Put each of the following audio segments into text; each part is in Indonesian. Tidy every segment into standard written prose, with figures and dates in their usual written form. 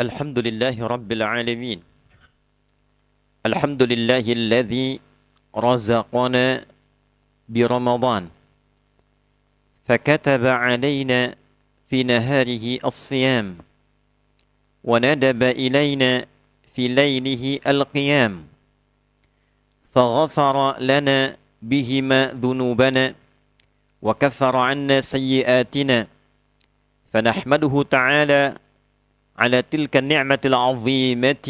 الحمد لله رب العالمين. الحمد لله الذي رزقنا برمضان فكتب علينا في نهاره الصيام وندب إلينا في ليله القيام فغفر لنا بهما ذنوبنا وكفر عنا سيئاتنا فنحمده تعالى على تلك النعمة العظيمة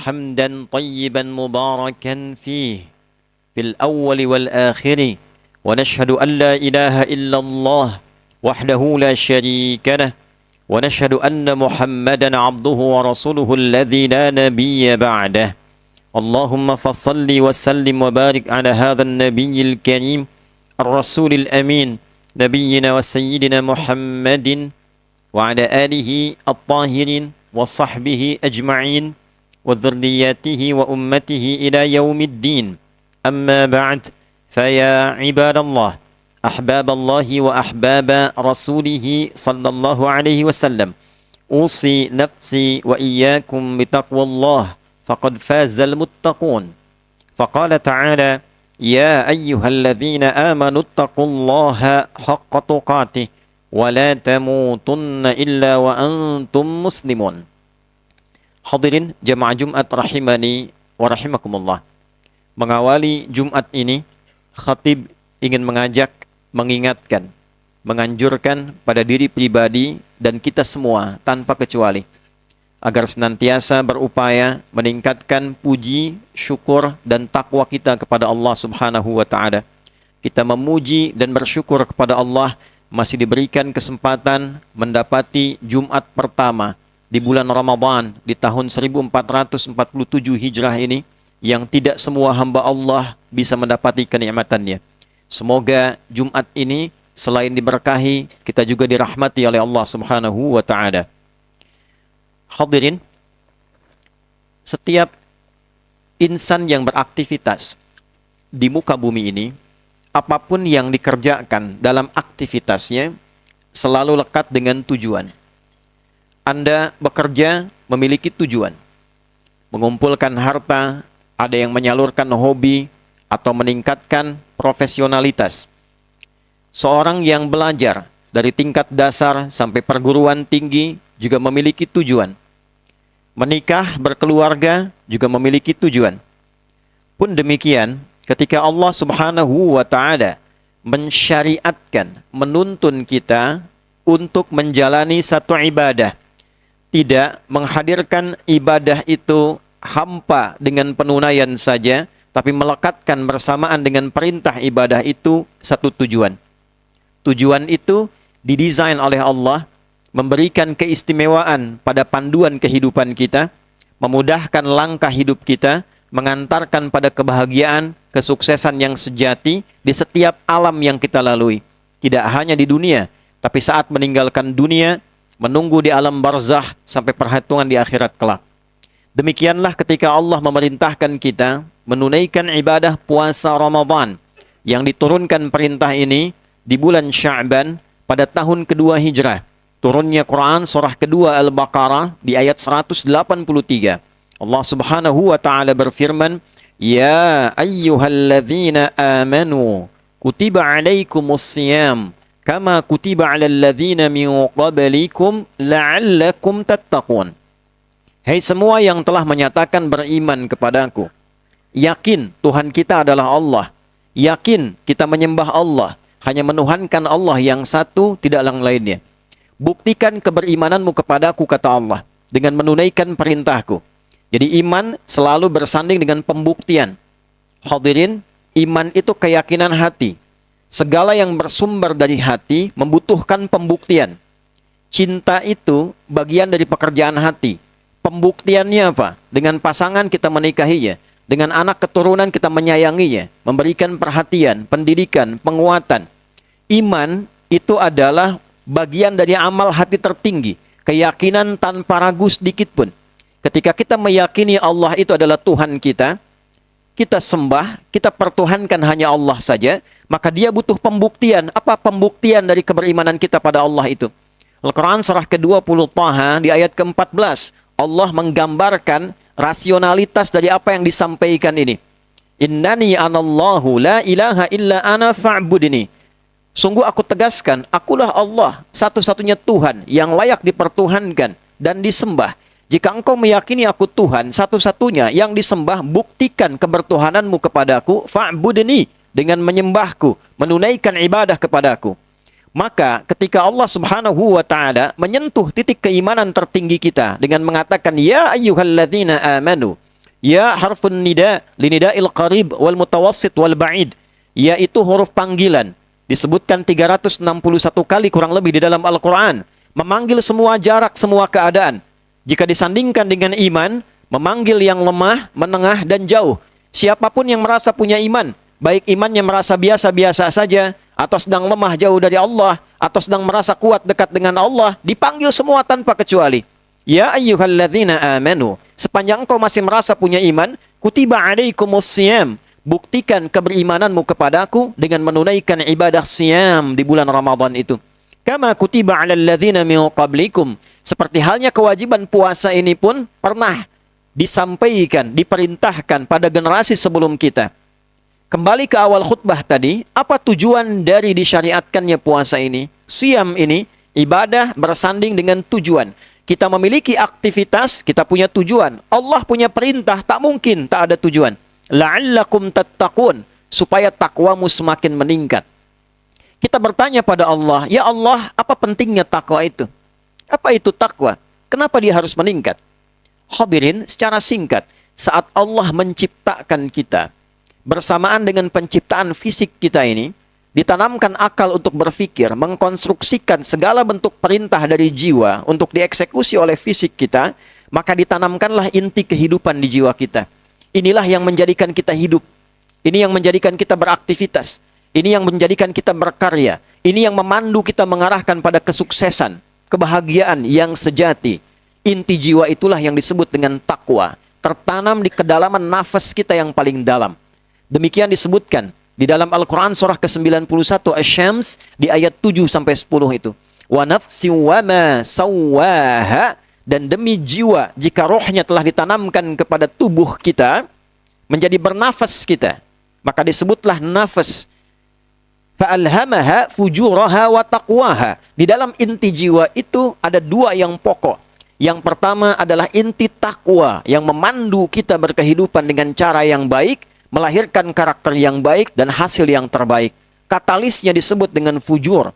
حمدا طيبا مباركا فيه في الأول والآخر ونشهد أن لا إله إلا الله وحده لا شريك له ونشهد أن محمدا عبده ورسوله الذي لا نبي بعده اللهم فصل وسلم وبارك على هذا النبي الكريم الرسول الأمين نبينا وسيدنا محمد وعلى آله الطاهرين وصحبه أجمعين وذرياته وأمته إلى يوم الدين أما بعد فيا عباد الله أحباب الله وأحباب رسوله صلى الله عليه وسلم أوصي نفسي وإياكم بتقوى الله فقد فاز المتقون فقال تعالى يا أيها الذين آمنوا اتقوا الله حق تقاته ولا تموتن إلا وأنتم مسلمون. Hadirin jamaah Jumat rahimani wa rahimakumullah. Mengawali Jumat ini, khatib ingin mengajak, mengingatkan, menganjurkan pada diri pribadi dan kita semua tanpa kecuali agar senantiasa berupaya meningkatkan puji, syukur dan takwa kita kepada Allah Subhanahu wa taala. Kita memuji dan bersyukur kepada Allah masih diberikan kesempatan mendapati Jumat pertama di bulan Ramadan di tahun 1447 Hijrah ini yang tidak semua hamba Allah bisa mendapati kenikmatannya. Semoga Jumat ini selain diberkahi, kita juga dirahmati oleh Allah Subhanahu wa taala. Hadirin, setiap insan yang beraktivitas di muka bumi ini, apapun yang dikerjakan dalam aktivitasnya selalu lekat dengan tujuan. Anda bekerja memiliki tujuan. Mengumpulkan harta, ada yang menyalurkan hobi, atau meningkatkan profesionalitas. Seorang yang belajar dari tingkat dasar sampai perguruan tinggi juga memiliki tujuan. Menikah, berkeluarga juga memiliki tujuan. Pun demikian, ketika Allah Subhanahu wa taala mensyariatkan, menuntun kita untuk menjalani satu ibadah, tidak menghadirkan ibadah itu hampa dengan penunaian saja, tapi melekatkan bersamaan dengan perintah ibadah itu satu tujuan. Tujuan itu didesain oleh Allah, memberikan keistimewaan pada panduan kehidupan kita, memudahkan langkah hidup kita, mengantarkan pada kebahagiaan, kesuksesan yang sejati di setiap alam yang kita lalui. Tidak hanya di dunia, tapi saat meninggalkan dunia, menunggu di alam barzakh sampai perhitungan di akhirat kelak. Demikianlah ketika Allah memerintahkan kita menunaikan ibadah puasa Ramadan yang diturunkan perintah ini di bulan Sya'ban pada tahun kedua Hijrah. Turunnya Quran surah kedua Al-Baqarah di ayat 183. Allah Subhanahu wa taala berfirman, "Ya ayyuhalladzina amanu, kutiba 'alaikumus-shiyam kama kutiba 'alal ladzina min qablikum la'allakum tattaqun." Hai semua yang telah menyatakan beriman kepadaku, yakin Tuhan kita adalah Allah, yakin kita menyembah Allah, hanya menuhankan Allah yang satu, tidak yang lainnya. Buktikan keberimananmu kepadaku, kata Allah, dengan menunaikan perintahku. Jadi iman selalu bersanding dengan pembuktian. Hadirin, iman itu keyakinan hati. Segala yang bersumber dari hati membutuhkan pembuktian. Cinta itu bagian dari pekerjaan hati. Pembuktiannya apa? Dengan pasangan kita menikahinya. Dengan anak keturunan kita menyayanginya. Memberikan perhatian, pendidikan, penguatan. Iman itu adalah bagian dari amal hati tertinggi. Keyakinan tanpa ragu sedikit pun. Ketika kita meyakini Allah itu adalah Tuhan kita, kita sembah, kita pertuhankan hanya Allah saja, maka dia butuh pembuktian. Apa pembuktian dari keberimanan kita pada Allah itu? Al-Quran surah ke-20 Taha di ayat ke-14. Allah menggambarkan rasionalitas dari apa yang disampaikan ini. Innani anallahu la ilaha illa ana fa'budni. Sungguh aku tegaskan, akulah Allah, satu-satunya Tuhan yang layak dipertuhankan dan disembah. Jika engkau meyakini aku Tuhan, satu-satunya yang disembah, buktikan kebertuhananmu kepadaku, fa'budni, dengan menyembahku, menunaikan ibadah kepadaku. Maka ketika Allah Subhanahu wa taala menyentuh titik keimanan tertinggi kita dengan mengatakan ya ayyuhalladzina amanu, ya harfun nida linida'il qarib wal mutawassit wal ba'id, yaitu huruf panggilan disebutkan 361 kali kurang lebih di dalam Al-Qur'an, memanggil semua jarak, semua keadaan. Jika disandingkan dengan iman, memanggil yang lemah, menengah dan jauh. Siapapun yang merasa punya iman, baik imannya merasa biasa-biasa saja, atau sedang lemah jauh dari Allah, atau sedang merasa kuat dekat dengan Allah, dipanggil semua tanpa kecuali. Ya ayyuhalladzina amanu, sepanjang engkau masih merasa punya iman, kutiba alaikumus siyam, buktikan keberimananmu kepadaku dengan menunaikan ibadah siyam di bulan Ramadan itu. Kama kutiba alal ladzina min qablikum, seperti halnya kewajiban puasa ini pun pernah disampaikan, diperintahkan pada generasi sebelum kita. Kembali ke awal khutbah tadi, apa tujuan dari disyariatkannya puasa ini? Siyam ini, ibadah bersanding dengan tujuan. Kita memiliki aktivitas, kita punya tujuan. Allah punya perintah, tak mungkin tak ada tujuan. La'allakum tattaqun, supaya takwamu semakin meningkat. Kita bertanya pada Allah, ya Allah, apa pentingnya takwa itu? Apa itu takwa? Kenapa dia harus meningkat? Hadirin, secara singkat, saat Allah menciptakan kita, bersamaan dengan penciptaan fisik kita ini, ditanamkan akal untuk berpikir, mengkonstruksikan segala bentuk perintah dari jiwa untuk dieksekusi oleh fisik kita, maka ditanamkanlah inti kehidupan di jiwa kita. Inilah yang menjadikan kita hidup. Ini yang menjadikan kita beraktivitas. Ini yang menjadikan kita berkarya. Ini yang memandu kita mengarahkan pada kesuksesan, kebahagiaan yang sejati. Inti jiwa itulah yang disebut dengan takwa, tertanam di kedalaman nafas kita yang paling dalam. Demikian disebutkan di dalam Al-Quran surah ke-91 Asy-Syams di ayat 7-10 itu. Wa nafsin wa ma sawwaha, dan demi jiwa jika rohnya telah ditanamkan kepada tubuh kita menjadi bernafas kita, maka disebutlah nafas. Fa'alhamaha fujuraha wa taqwaha. Di dalam inti jiwa itu ada dua yang pokok. Yang pertama adalah inti takwa yang memandu kita berkehidupan dengan cara yang baik, melahirkan karakter yang baik dan hasil yang terbaik. Katalisnya disebut dengan fujur.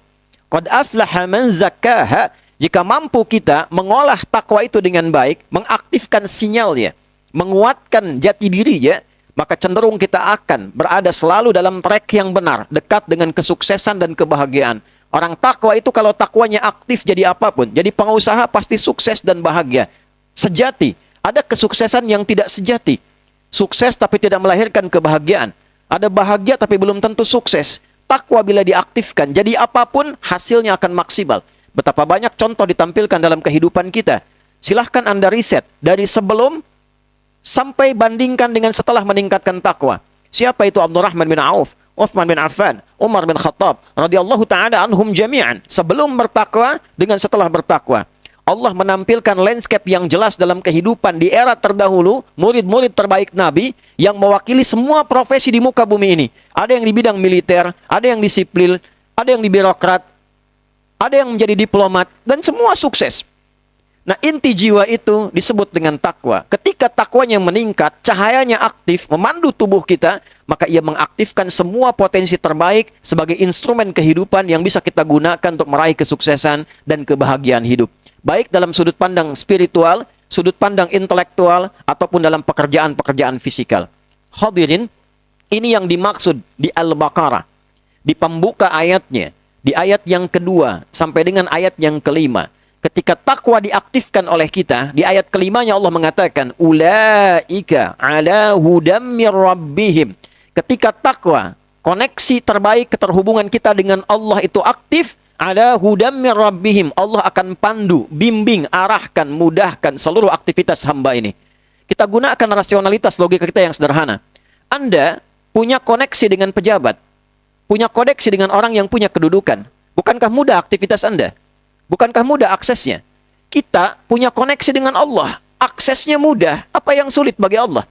Qad aflaha man zakkaha. Jika mampu kita mengolah takwa itu dengan baik, mengaktifkan sinyalnya, menguatkan jati dirinya, maka cenderung kita akan berada selalu dalam track yang benar, dekat dengan kesuksesan dan kebahagiaan. Orang takwa itu kalau takwanya aktif jadi apapun, jadi pengusaha pasti sukses dan bahagia. Sejati, ada kesuksesan yang tidak sejati. Sukses tapi tidak melahirkan kebahagiaan. Ada bahagia tapi belum tentu sukses. Takwa bila diaktifkan, jadi apapun hasilnya akan maksimal. Betapa banyak contoh ditampilkan dalam kehidupan kita. Silahkan Anda riset dari sebelum sampai bandingkan dengan setelah meningkatkan takwa. Siapa itu Abdurrahman bin Auf, Uthman bin Affan, Umar bin Khattab, radhiyallahu ta'ala anhum jami'an. Sebelum bertakwa dengan setelah bertakwa. Allah menampilkan landscape yang jelas dalam kehidupan di era terdahulu, murid-murid terbaik Nabi yang mewakili semua profesi di muka bumi ini. Ada yang di bidang militer, ada yang di sipil, ada yang di birokrat, ada yang menjadi diplomat, dan semua sukses. Nah, inti jiwa itu disebut dengan takwa. Ketika takwanya meningkat, cahayanya aktif, memandu tubuh kita, maka ia mengaktifkan semua potensi terbaik sebagai instrumen kehidupan yang bisa kita gunakan untuk meraih kesuksesan dan kebahagiaan hidup. Baik dalam sudut pandang spiritual, sudut pandang intelektual, ataupun dalam pekerjaan-pekerjaan fisikal. Hadirin, ini yang dimaksud di Al-Baqarah. Di pembuka ayatnya, di ayat yang kedua sampai dengan ayat yang kelima. Ketika takwa diaktifkan oleh kita, di ayat kelimanya Allah mengatakan, Ulaika ala hudam mir rabbihim. Ketika takwa, koneksi terbaik, keterhubungan kita dengan Allah itu aktif, ala hudam mir rabbihim. Allah akan pandu, bimbing, arahkan, mudahkan seluruh aktivitas hamba ini. Kita gunakan rasionalitas logika kita yang sederhana. Anda punya koneksi dengan pejabat, punya koneksi dengan orang yang punya kedudukan. Bukankah mudah aktivitas Anda? Bukankah mudah aksesnya? Kita punya koneksi dengan Allah. Aksesnya mudah. Apa yang sulit bagi Allah?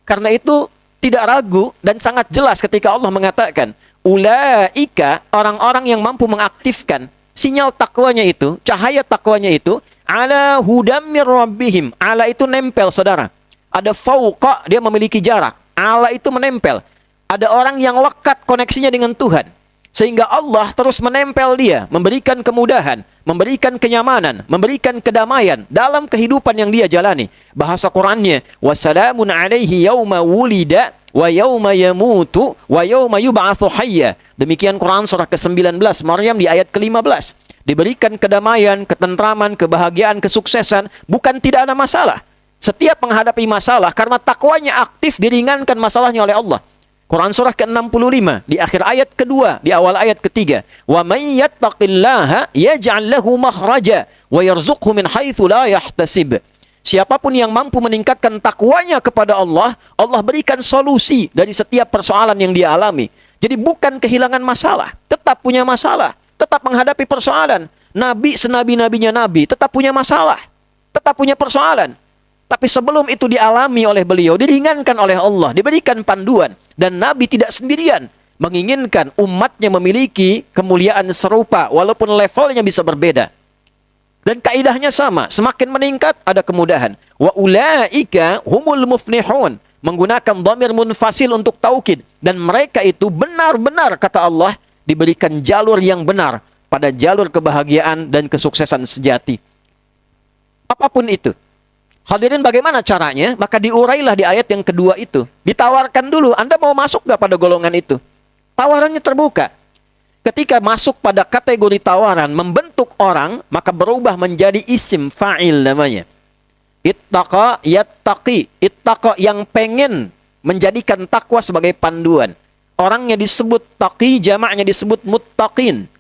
Karena itu tidak ragu dan sangat jelas ketika Allah mengatakan, ulaika, orang-orang yang mampu mengaktifkan sinyal takwanya itu, cahaya takwanya itu, ala hudam mir rabbihim. Ala itu nempel, saudara. Ada fauqa, dia memiliki jarak. Ala itu menempel. Ada orang yang lekat koneksinya dengan Tuhan. Sehingga Allah terus menempel dia, memberikan kemudahan, memberikan kenyamanan, memberikan kedamaian dalam kehidupan yang dia jalani. Bahasa Qur'annya, wassalamun alaihi yauma wulida wa yauma yamutu wa yauma yub'atsu hayya. Demikian Quran surah ke-19 Maryam di ayat ke-15. Diberikan kedamaian, ketentraman, kebahagiaan, kesuksesan, bukan tidak ada masalah. Setiap menghadapi masalah karena takwanya aktif diringankan masalahnya oleh Allah. Quran surah ke-65 di akhir ayat kedua, di awal ayat ketiga. Wa may yattaqillaha yaj'al lahu makhraja wa yarzuqhu min haitsu la yahtasib. Siapapun yang mampu meningkatkan takwanya kepada Allah, Allah berikan solusi dari setiap persoalan yang dia alami. Jadi bukan kehilangan masalah, tetap punya masalah, tetap menghadapi persoalan. Nabi senabi-nabinya Nabi tetap punya masalah, tetap punya persoalan. Tapi sebelum itu dialami oleh beliau, diringankan oleh Allah, diberikan panduan. Dan Nabi tidak sendirian menginginkan umatnya memiliki kemuliaan serupa, walaupun levelnya bisa berbeda. Dan kaidahnya sama, semakin meningkat ada kemudahan. Wa ulaika humul muflihun, menggunakan dhamir munfasil untuk taukid. Dan mereka itu benar-benar, kata Allah, diberikan jalur yang benar pada jalur kebahagiaan dan kesuksesan sejati. Apapun itu. Hadirin, bagaimana caranya? Maka diurailah di ayat yang kedua itu. Ditawarkan dulu, Anda mau masuk gak pada golongan itu? Tawarannya terbuka. Ketika masuk pada kategori tawaran, membentuk orang, maka berubah menjadi isim fa'il namanya. Ittaqa yattaqi. Ittaqa yang pengen menjadikan takwa sebagai panduan. Orangnya disebut taqi, jamaknya disebut muttaqin.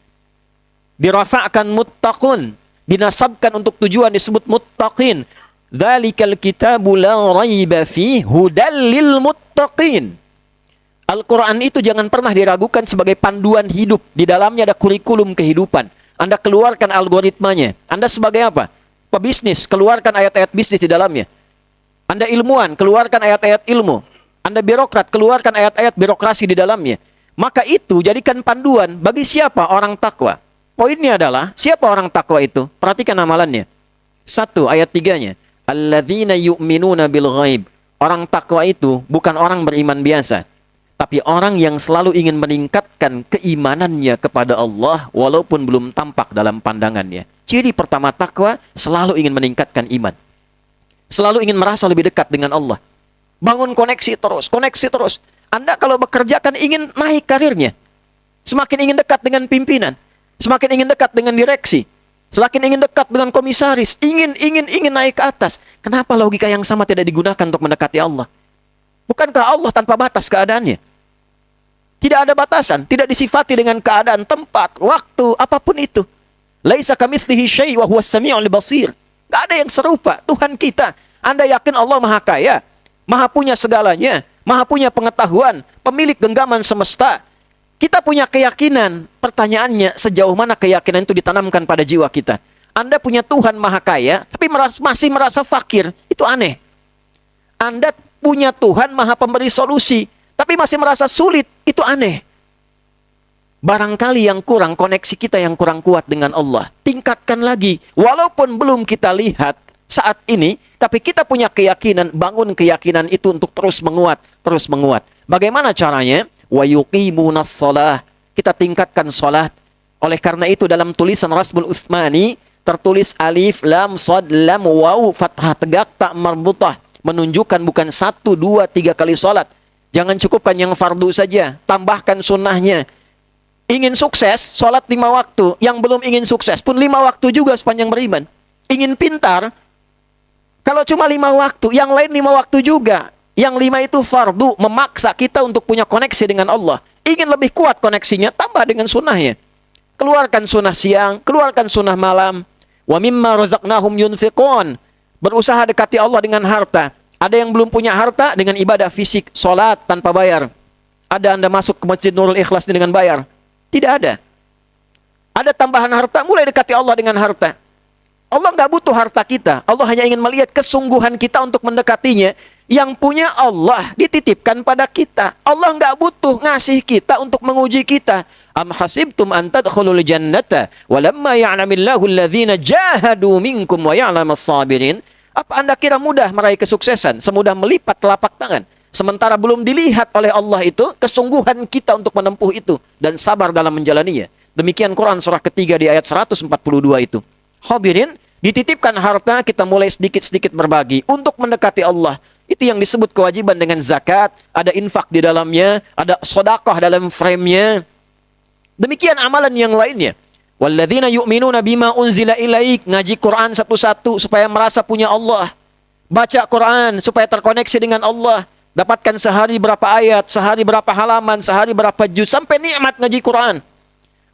Dirafa'kan muttaqun. Dinasabkan untuk tujuan disebut muttaqin. Dzalikal kitabu la raiba fihi hudal lil muttaqin. Al-Quran itu jangan pernah diragukan sebagai panduan hidup. Di dalamnya ada kurikulum kehidupan. Anda keluarkan algoritmanya. Anda sebagai apa? Pebisnis, keluarkan ayat-ayat bisnis di dalamnya. Anda ilmuwan, keluarkan ayat-ayat ilmu. Anda birokrat, keluarkan ayat-ayat birokrasi di dalamnya. Maka itu jadikan panduan bagi siapa orang takwa. Poinnya adalah, siapa orang takwa itu? Perhatikan amalannya. 1, ayat 3-nya. Alladzina yu'minuna bil ghaib. Orang takwa itu bukan orang beriman biasa, tapi orang yang selalu ingin meningkatkan keimanannya kepada Allah walaupun belum tampak dalam pandangannya. Ciri pertama takwa, selalu ingin meningkatkan iman. Selalu ingin merasa lebih dekat dengan Allah. Bangun koneksi terus, koneksi terus. Anda kalau bekerja kan ingin naik karirnya. Semakin ingin dekat dengan pimpinan, semakin ingin dekat dengan direksi. Semakin ingin dekat dengan komisaris, ingin naik ke atas. Kenapa logika yang sama tidak digunakan untuk mendekati Allah? Bukankah Allah tanpa batas keadaannya? Tidak ada batasan, tidak disifati dengan keadaan, tempat, waktu, apapun itu. Laisa kamitslihi syai' wa huwas sami'ul basir. Enggak ada yang serupa Tuhan kita. Anda yakin Allah Maha Kaya, Maha punya segalanya, Maha punya pengetahuan, pemilik genggaman semesta. Kita punya keyakinan, pertanyaannya sejauh mana keyakinan itu ditanamkan pada jiwa kita. Anda punya Tuhan Maha Kaya, tapi masih merasa fakir, itu aneh. Anda punya Tuhan Maha Pemberi solusi, tapi masih merasa sulit, itu aneh. Barangkali yang kurang, koneksi kita yang kurang kuat dengan Allah. Tingkatkan lagi, walaupun belum kita lihat saat ini, tapi kita punya keyakinan, bangun keyakinan itu untuk terus menguat, terus menguat. Bagaimana caranya? Wa yuqimunas shalah. Kita tingkatkan salat. Oleh karena itu dalam tulisan Rasmul Utsmani tertulis alif lam shad lam waw fathah tegak tak marbutah, menunjukkan bukan 1, 2, 3 kali salat. Jangan cukupkan yang fardu saja, tambahkan sunnahnya. Ingin sukses, salat 5 waktu. Yang belum ingin sukses pun 5 waktu juga sepanjang beriman. Ingin pintar, kalau cuma 5 waktu, yang lain 5 waktu juga. Yang 5 itu fardu, memaksa kita untuk punya koneksi dengan Allah. Ingin lebih kuat koneksinya, tambah dengan sunnahnya. Keluarkan sunnah siang, keluarkan sunnah malam. Wa mimma razaqnahum yunfiqun. Berusaha dekati Allah dengan harta. Ada yang belum punya harta dengan ibadah fisik, sholat tanpa bayar. Ada Anda masuk ke Masjid Nurul Ikhlas dengan bayar? Tidak ada. Ada tambahan harta, mulai dekati Allah dengan harta. Allah nggak butuh harta kita. Allah hanya ingin melihat kesungguhan kita untuk mendekatinya. Yang punya Allah dititipkan pada kita. Allah nggak butuh ngasih kita untuk menguji kita. Am hasibtum an tadkhulul jannata walamma ya'lamillahu alladhina jahadu minkum wa ya'lamas sabirin. Apa Anda kira mudah meraih kesuksesan semudah melipat telapak tangan? Sementara belum dilihat oleh Allah itu kesungguhan kita untuk menempuh itu dan sabar dalam menjalaninya. Demikian Quran surah ketiga di ayat 142 itu. Hadirin, dititipkan harta, kita mulai sedikit-sedikit berbagi untuk mendekati Allah. Itu yang disebut kewajiban dengan zakat, ada infak di dalamnya, ada sedekah dalam frame-nya. Demikian amalan yang lainnya. Walladzina yu'minuna bima unzila ilaik, ngaji Quran satu-satu supaya merasa punya Allah. Baca Quran supaya terkoneksi dengan Allah. Dapatkan sehari berapa ayat, sehari berapa halaman, sehari berapa juz, sampai nikmat ngaji Quran.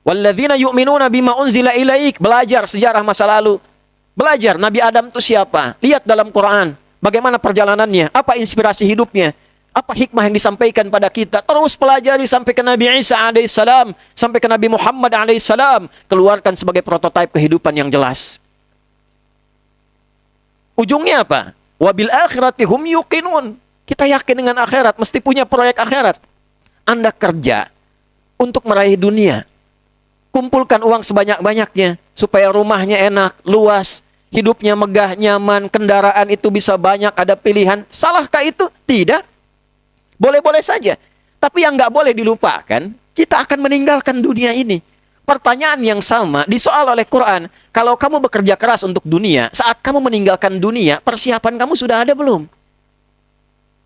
Walladzina yu'minuna bima unzila ilaik, belajar sejarah masa lalu. Belajar Nabi Adam itu siapa? Lihat dalam Quran. Bagaimana perjalanannya? Apa inspirasi hidupnya? Apa hikmah yang disampaikan pada kita? Terus pelajari sampai ke Nabi Isa alaihissalam, sampai ke Nabi Muhammad alaihissalam. Keluarkan sebagai prototipe kehidupan yang jelas. Ujungnya apa? Wabil akhirati hum yuqinun. Kita yakin dengan akhirat, mesti punya proyek akhirat. Anda kerja untuk meraih dunia. Kumpulkan uang sebanyak-banyaknya supaya rumahnya enak, luas, hidupnya megah, nyaman, kendaraan itu bisa banyak, ada pilihan. Salahkah itu? Tidak. Boleh-boleh saja. Tapi yang nggak boleh dilupakan, kita akan meninggalkan dunia ini. Pertanyaan yang sama disoal oleh Quran. Kalau kamu bekerja keras untuk dunia, saat kamu meninggalkan dunia, persiapan kamu sudah ada belum?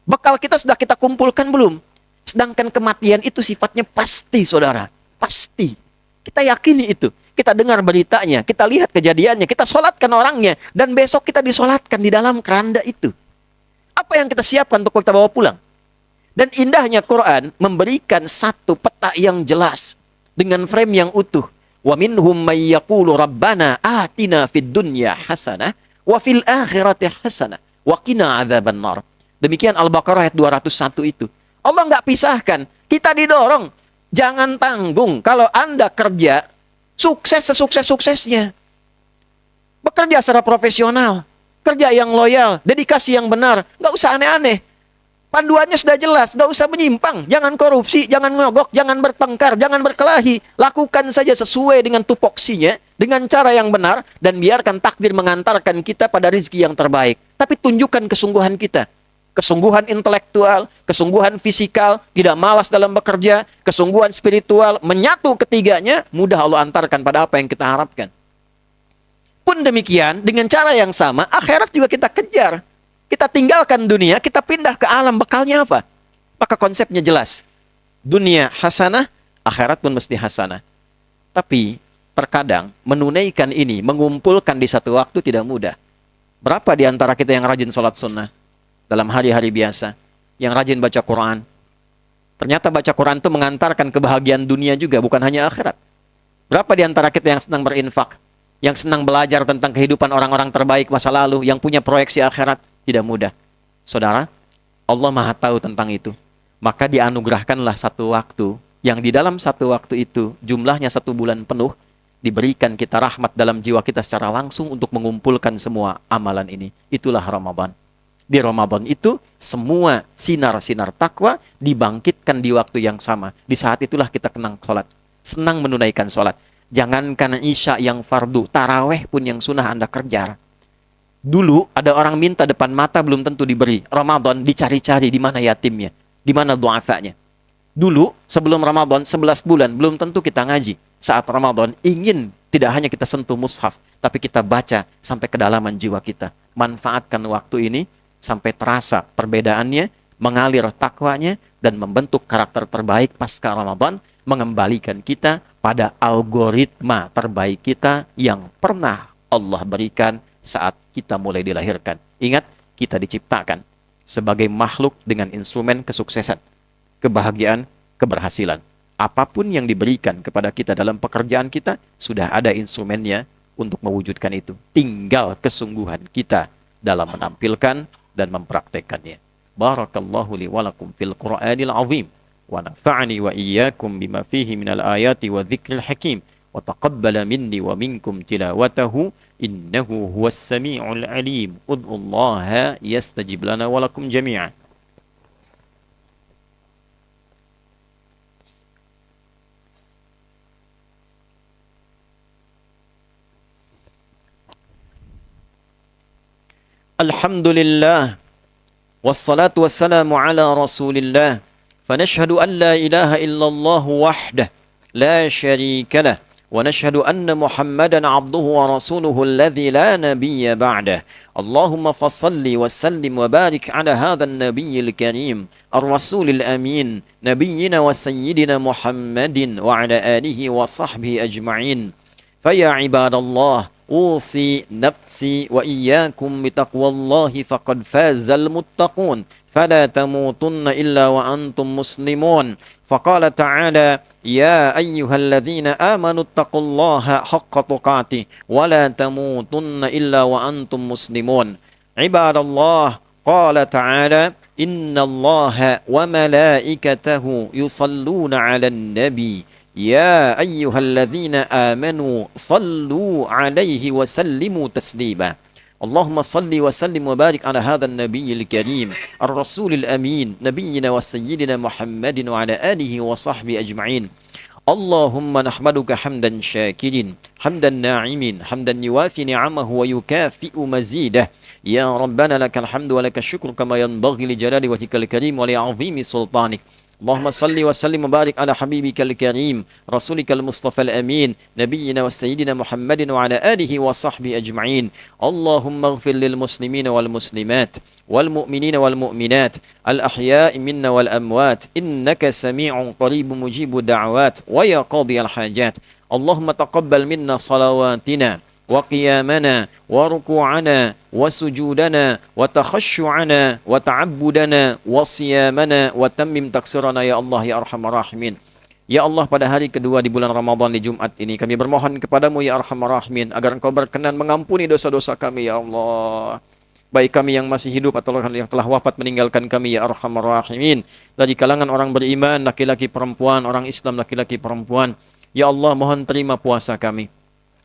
Bekal kita sudah kita kumpulkan belum? Sedangkan kematian itu sifatnya pasti, saudara. Pasti. Kita yakini itu. Kita dengar beritanya, kita lihat kejadiannya, kita sholatkan orangnya, dan besok kita disolatkan di dalam keranda itu. Apa yang kita siapkan untuk kita bawa pulang? Dan indahnya Quran memberikan satu peta yang jelas dengan frame yang utuh. Wa minhum may yaqulu rabbana atina fid dunya hasanah wa fil akhirati hasanah wa qina adzabannar. Demikian Al-Baqarah ayat 201 itu. Allah nggak pisahkan, kita didorong. Jangan tanggung kalau Anda kerja sukses sesukses-suksesnya. Bekerja secara profesional, kerja yang loyal, dedikasi yang benar, nggak usah aneh-aneh. Panduannya sudah jelas, nggak usah menyimpang, jangan korupsi, jangan nyogok, jangan bertengkar, jangan berkelahi. Lakukan saja sesuai dengan tupoksinya, dengan cara yang benar, dan biarkan takdir mengantarkan kita pada rezeki yang terbaik. Tapi tunjukkan kesungguhan kita. Kesungguhan intelektual, kesungguhan fisikal, tidak malas dalam bekerja, kesungguhan spiritual, menyatu ketiganya, mudah Allah antarkan pada apa yang kita harapkan. Pun demikian, dengan cara yang sama, akhirat juga kita kejar. Kita tinggalkan dunia, kita pindah ke alam, bekalnya apa? Maka konsepnya jelas. Dunia hasanah, akhirat pun mesti hasanah. Tapi, terkadang menunaikan ini, mengumpulkan di satu waktu tidak mudah. Berapa di antara kita yang rajin sholat sunnah? Dalam hari-hari biasa, yang rajin baca Quran. Ternyata baca Quran itu mengantarkan kebahagiaan dunia juga, bukan hanya akhirat. Berapa di antara kita yang senang berinfak, yang senang belajar tentang kehidupan orang-orang terbaik masa lalu, yang punya proyeksi akhirat? Tidak mudah. Saudara, Allah Maha tahu tentang itu. Maka dianugerahkanlah satu waktu, yang di dalam satu waktu itu, jumlahnya 1 bulan penuh, diberikan kita rahmat dalam jiwa kita secara langsung untuk mengumpulkan semua amalan ini. Itulah Ramadan. Di Ramadan itu, semua sinar-sinar takwa dibangkitkan di waktu yang sama. Di saat itulah kita kenang sholat. Senang menunaikan sholat. Jangankan isya yang fardu, taraweh pun yang sunnah Anda kejar. Dulu ada orang minta depan mata belum tentu diberi. Ramadan dicari-cari di mana yatimnya, di mana du'afanya. Dulu sebelum Ramadan 11 bulan belum tentu kita ngaji. Saat Ramadan ingin tidak hanya kita sentuh mushaf, tapi kita baca sampai kedalaman jiwa kita. Manfaatkan waktu ini sampai terasa perbedaannya, mengalir takwanya, dan membentuk karakter terbaik pasca Ramadan, mengembalikan kita pada algoritma terbaik kita yang pernah Allah berikan saat kita mulai dilahirkan. Ingat, kita diciptakan sebagai makhluk dengan instrumen kesuksesan, kebahagiaan, keberhasilan. Apapun yang diberikan kepada kita dalam pekerjaan kita, sudah ada instrumennya untuk mewujudkan itu. Tinggal kesungguhan kita dalam menampilkan dan mempraktekannya. Barakallahu li wa lakum fil Qur'anil azim wa nafa'ani wa iyyakum bima fihi minal ayati wa dzikril hakim وتقبل مني ومنكم تلاوته إنه هو السميع العليم ادعوا الله يستجب لنا ولكم جميعا. الحمد لله والصلاة والسلام على رسول الله فنشهد أن لا إله إلا الله وحده لا شريك له ونشهد أن محمدا عبده ورسوله الذي لا نبي بعده اللهم فصل وسلم وبارك على هذا النبي الكريم الرسول الأمين نبينا وسيدنا محمد وعلى آله وصحبه أجمعين. فيا عباد الله أوصي نفسي وإياكم بتقوى الله فقد فاز المتقون فلا تموتن إلا وأنتم مسلمون. فقال تعالى يا أيها الذين آمنوا اتقوا الله حق تقاته ولا تموتن إلا وأنتم مسلمون. عباد الله قال تعالى إن الله وملائكته يصلون على النبي يا أيها الذين آمنوا صلوا عليه وسلموا تسليما. اللهم صل وسلم وبارك على هذا النبي الكريم الرسول الأمين نبينا وسيدنا محمد وعلى آله وصحبه أجمعين. اللهم نحمدك حمدا شاكرين حمدا ناعمين حمدا يوافي نعمه ويكافئ مزيده. يا ربنا لك الحمد ولك الشكر كما ينبغي لجلال وجهك الكريم ولعظيم سلطانك. اللهم صل وسلم وبارك على حبيبك الكريم رسولك المصطفى الأمين نبينا وسيدنا محمد وعلى آله وصحبه أجمعين. اللهم اغفر للمسلمين والمسلمات والمؤمنين والمؤمنات الأحياء منا والأموات إنك سميع قريب مجيب الدعوات ويا قاضي الحاجات. اللهم تقبل منا صلواتنا وقيامنا وركوعنا وسجودنا وتخشعنا وتعبدنا وصيامنا وتمم تقصيرنا يا الله يا أرحم الراحمين. Ya Allah, pada hari kedua di bulan Ramadan di Jumat ini kami bermohon kepadamu ya Arhamar Rahimin agar Engkau berkenan mengampuni dosa-dosa kami ya Allah. Baik kami yang masih hidup atau yang telah wafat meninggalkan kami ya Arhamar Rahimin. Dari kalangan orang beriman, laki-laki perempuan, orang Islam laki-laki perempuan. Ya Allah, mohon terima puasa kami,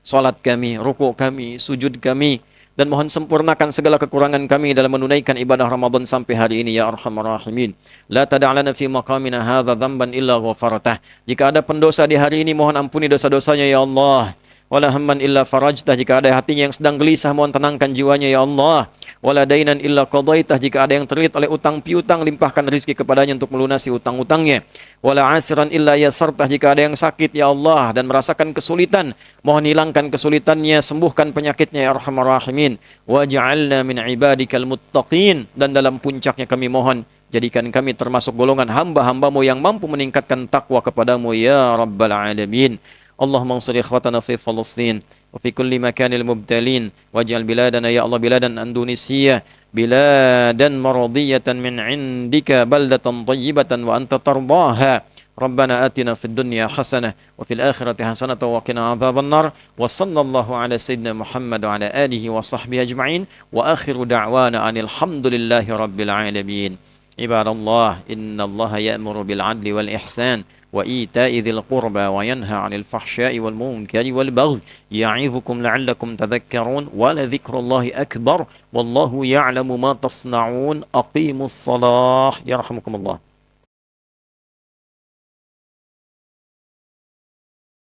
salat kami, rukuk kami, sujud kami, dan mohon sempurnakan segala kekurangan kami dalam menunaikan ibadah Ramadan sampai hari ini ya Arhamar Rahimin. La tada'lana fi maqamina hadza dzamban illa ghafartah. Jika ada pendosa di hari ini mohon ampuni dosa-dosanya ya Allah. Wala hamman illa farajtah. Jika ada hatinya yang sedang gelisah mohon tenangkan jiwanya ya Allah. Wala dainan illa qadaitah. Jika ada yang terlilit oleh utang piutang limpahkan rezeki kepadanya untuk melunasi utang-utangnya. Wala asiran illa yasartah. Jika ada yang sakit ya Allah dan merasakan kesulitan mohon hilangkan kesulitannya, sembuhkan penyakitnya ya Arhamar Rahimin. Waj'alna min ibadikal muttaqin. Dan dalam puncaknya kami mohon jadikan kami termasuk golongan hamba-hambamu yang mampu meningkatkan takwa kepadamu ya Rabbal Alamin. اللهم انصر إخوتنا في فلسطين وفي كل مكان المبتلين واجعل بلادنا يا الله بلادا أندونيسية بلادا مرضية من عندك بلدة طيبة وأنت ترضاها. ربنا آتنا في الدنيا حسنة وفي الآخرة حسنة وقنا عذاب النار وصلى الله على سيدنا محمد وعلى آله وصحبه أجمعين وآخر دعوانا أن الحمد لله رب العالمين. عباد الله إن الله يأمر بالعدل والإحسان وإيتاء ذي القربى وينهى عن الفحشاء والمنكر والبغي يعظكم لعلكم تذكرون ولذكر الله أكبر والله يعلم ما تصنعون. أقيموا الصلاة يرحمكم الله.